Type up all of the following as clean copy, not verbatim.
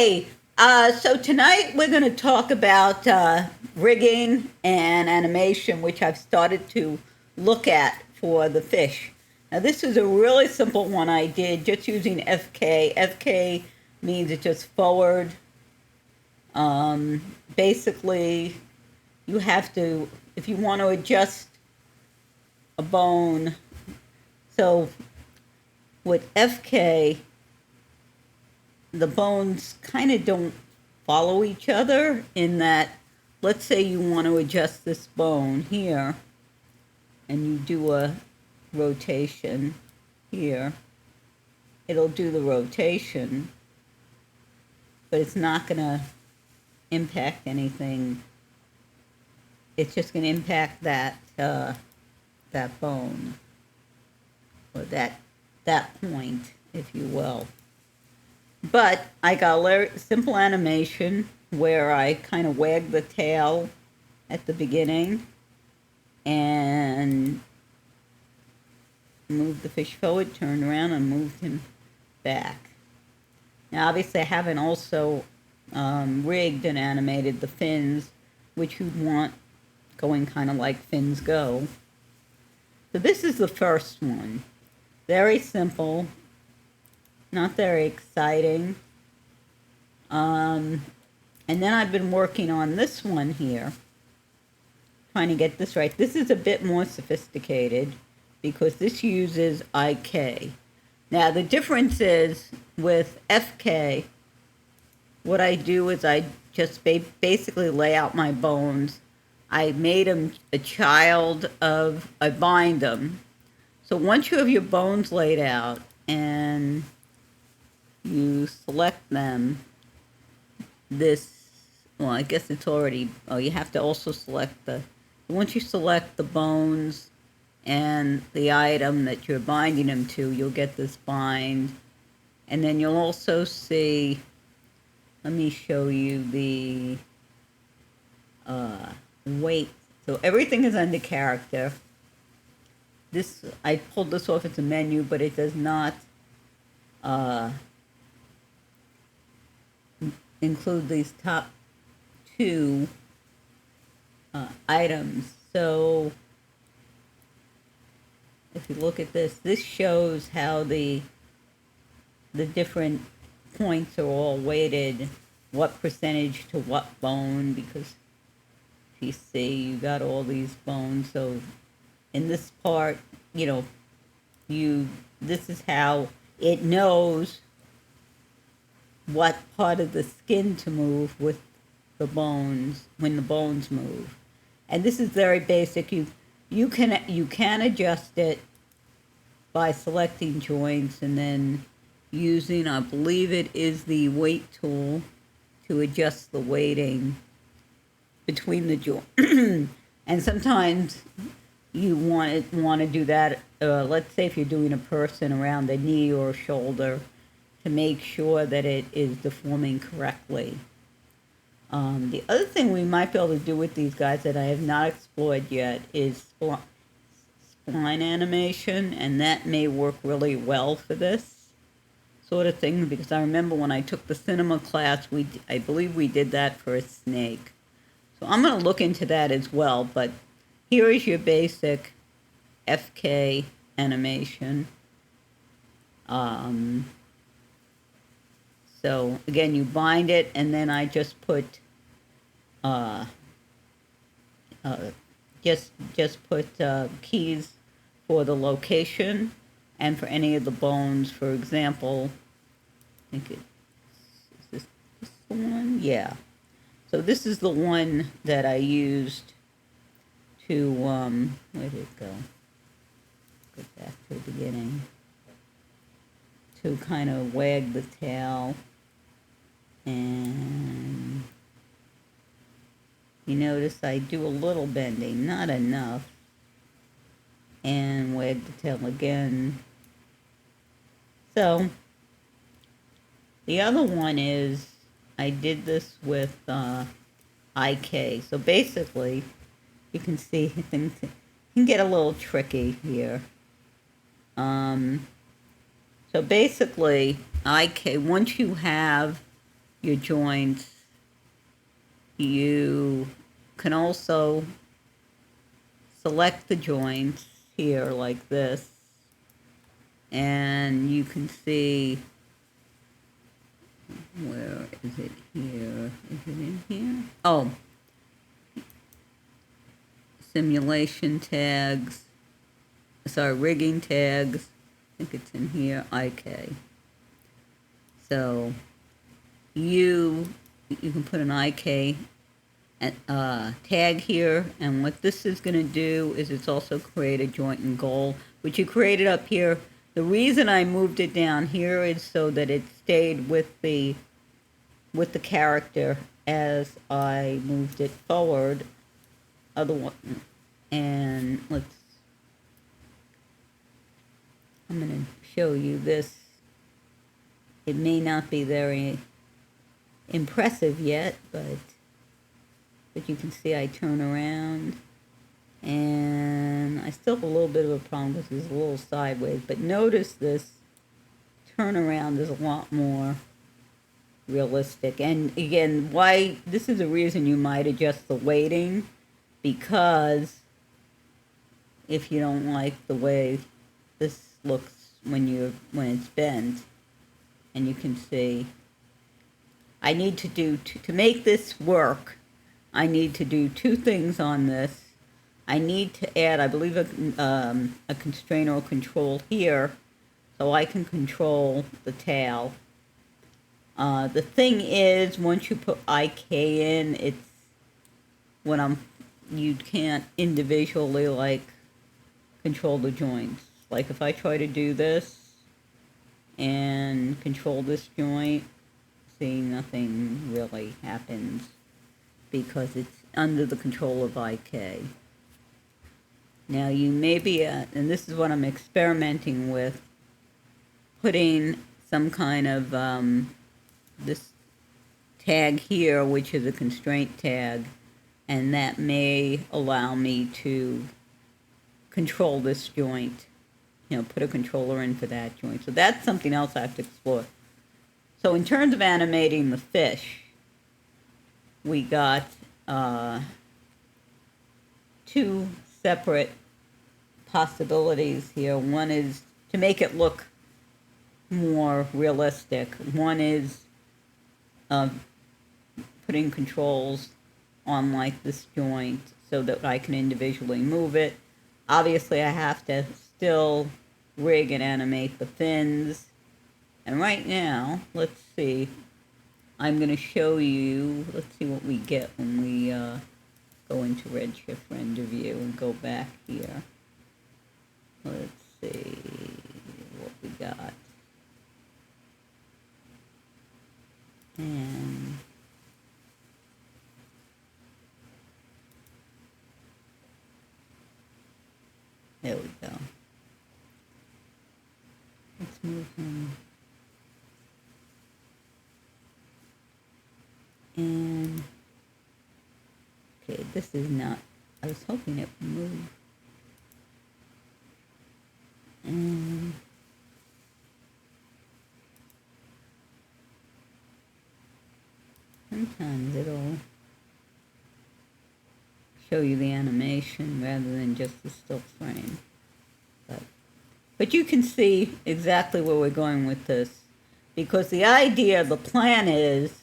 Hey, so tonight we're going to talk about rigging and animation, which I've started to look at for the fish. Now, this is a really simple one I did just using FK. FK means it's just forward. Basically, you have to, if you want to adjust a bone, so with FK, the bones kind of don't follow each other in that, let's say you want to adjust this bone here and you do a rotation here, it'll do the rotation, but it's not going to impact anything. It's just going to impact that that bone, or that point, if you will. But I got a simple animation where I kind of wag the tail at the beginning and moved the fish forward, turned around, and moved him back. Now, obviously, I haven't also rigged and animated the fins, which you'd want going kind of like fins go. So this is the first one. Very simple. Not very exciting. And then I've been working on this one here, trying to get this right. This is a bit more sophisticated because this uses IK. Now, the difference is with FK, what I do is I just basically lay out my bones. I made them a child of, I bind them. So once you have your bones laid out and you select them, well, I guess it's already, you have to also select once you select the bones and the item that you're binding them to, you'll get this bind. And then you'll also see, let me show you the weight. So everything is under character. This, I pulled this off, it's a menu, but it does not include these top two items. So if you look at this shows how the different points are all weighted, what percentage to what bone, because if you see, you got all these bones. So in this part, this is how it knows what part of the skin to move with the bones when the bones move. And this is very basic. You can adjust it by selecting joints and then using, I believe it is the weight tool, to adjust the weighting between the joints. And sometimes you want to do that. Let's say if you're doing a person around the knee or shoulder, to make sure that it is deforming correctly. The other thing we might be able to do with these guys that I have not explored yet is spline animation, and that may work really well for this sort of thing, because I remember when I took the cinema class, I believe we did that for a snake. So I'm going to look into that as well, but here is your basic FK animation. So again, you bind it, and then I just put keys for the location and for any of the bones. For example, I think is this the one? Yeah. So this is the one that I used to where did it go? Go back to the beginning. To kind of wag the tail, and you notice I do a little bending, not enough, and wag the tail again. So the other one is I did this with IK. So basically, you can see things can get a little tricky here. So basically, once you have your joints. You can also select the joints here like this, and you can see, where is it here? Is it in here? Oh, simulation tags, sorry, rigging tags. I think it's in here, IK. So you can put an IK tag here, and what this is going to do is it's also create a joint and goal, which you created up here. The reason I moved it down here is so that it stayed with the character as I moved it forward. Otherwise, and I'm going to show you this. It may not be very impressive yet, but you can see I turn around, and I still have a little bit of a problem because it's a little sideways, but notice this turnaround is a lot more realistic. And again, why this is a reason you might adjust the weighting, because if you don't like the way this looks when it's bent, and you can see I need to do to make this work. I need to do two things on this. I need to add, I believe, a constraint or control here, so I can control the tail. The thing is, once you put IK in, it's you can't individually control the joints. Like if I try to do this and control this joint, see, nothing really happens, because it's under the control of IK. Now you may be, and this is what I'm experimenting with, putting some kind of this tag here, which is a constraint tag, and that may allow me to control this joint, put a controller in for that joint. So that's something else I have to explore. So in terms of animating the fish, we got two separate possibilities here. One is to make it look more realistic. One is putting controls on this joint so that I can individually move it. Obviously, I have to still rig and animate the fins. And right now, let's see. I'm going to show you, let's see what we get when we go into Redshift Render View and go back here. Let's see what we got. And there we go. Let's move him. And okay, this is not, I was hoping it would move. And sometimes it'll show you the animation rather than just the still frame. But you can see exactly where we're going with this, because the idea, the plan is,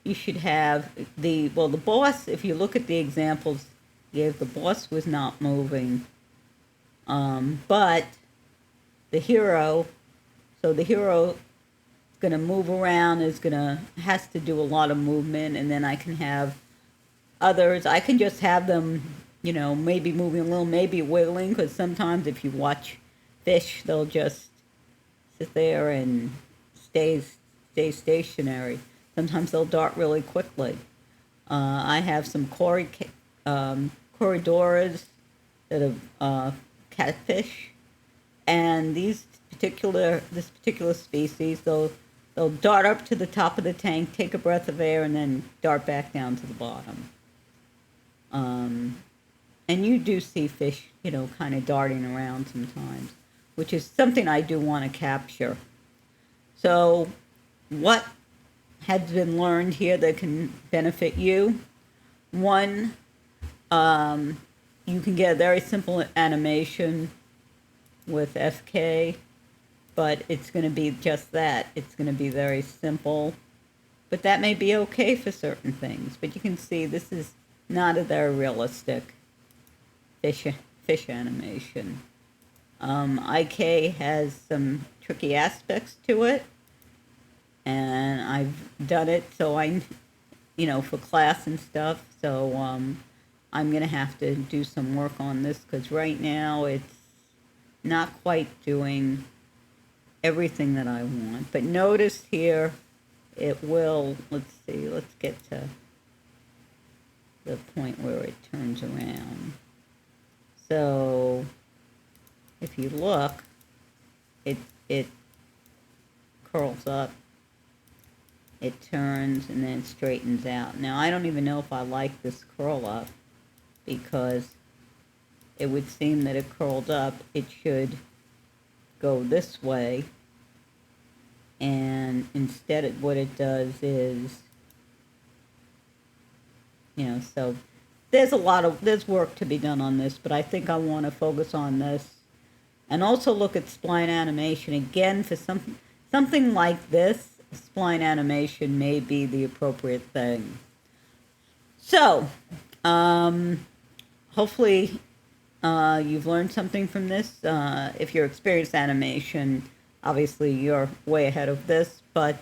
you should have the boss, if you look at the examples, the boss was not moving. But the hero, so the hero is going to move around, has to do a lot of movement, and then I can have others. I can just have them, maybe moving a little, maybe wiggling, because sometimes if you watch fish, they'll just sit there and stay stationary. Sometimes they'll dart really quickly. I have some corridoras that are catfish, and this particular species, they'll dart up to the top of the tank, take a breath of air, and then dart back down to the bottom. And you do see fish, kind of darting around sometimes, which is something I do want to capture. So what has been learned here that can benefit you. One, you can get a very simple animation with FK, but it's going to be just that. It's going to be very simple. But that may be okay for certain things. But you can see this is not a very realistic fish animation. IK has some tricky aspects to it, and I've done it so for class and stuff. So I'm gonna have to do some work on this because right now it's not quite doing everything that I want. But notice here, it will. Let's see. Let's get to the point where it turns around. So if you look, it curls up, it turns, and then it straightens out. Now, I don't even know if I like this curl up, because it would seem that it curled up. It should go this way, and instead what it does is, so there's work to be done on this, but I think I want to focus on this and also look at spline animation again. For something like this, spline animation may be the appropriate thing. So hopefully you've learned something from this. If you're experienced animation, obviously you're way ahead of this, but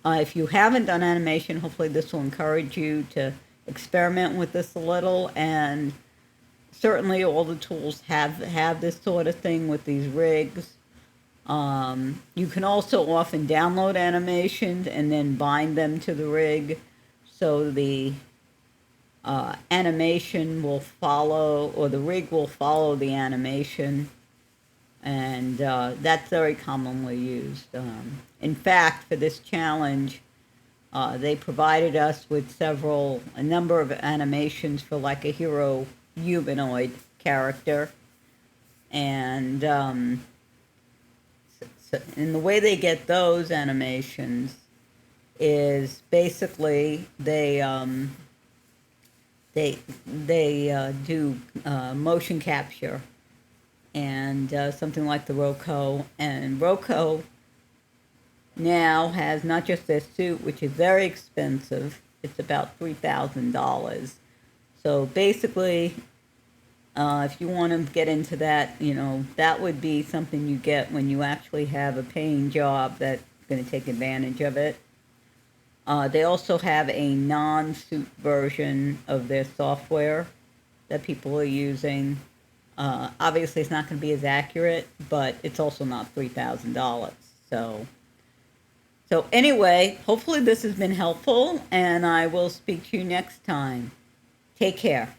if you haven't done animation, hopefully this will encourage you to experiment with this a little. And certainly all the tools have this sort of thing with these rigs. You can also often download animations and then bind them to the rig, so the animation will follow, or the rig will follow the animation, and that's very commonly used. In fact, for this challenge, they provided us with a number of animations for like a hero humanoid character, and the way they get those animations is basically they do motion capture, and something like the Roco, and Roco now has not just their suit, which is very expensive. It's about $3,000. So basically, if you want to get into that, that would be something you get when you actually have a paying job that's going to take advantage of it. They also have a non-suit version of their software that people are using. Obviously, it's not going to be as accurate, but it's also not $3,000. So anyway, hopefully this has been helpful, and I will speak to you next time. Take care.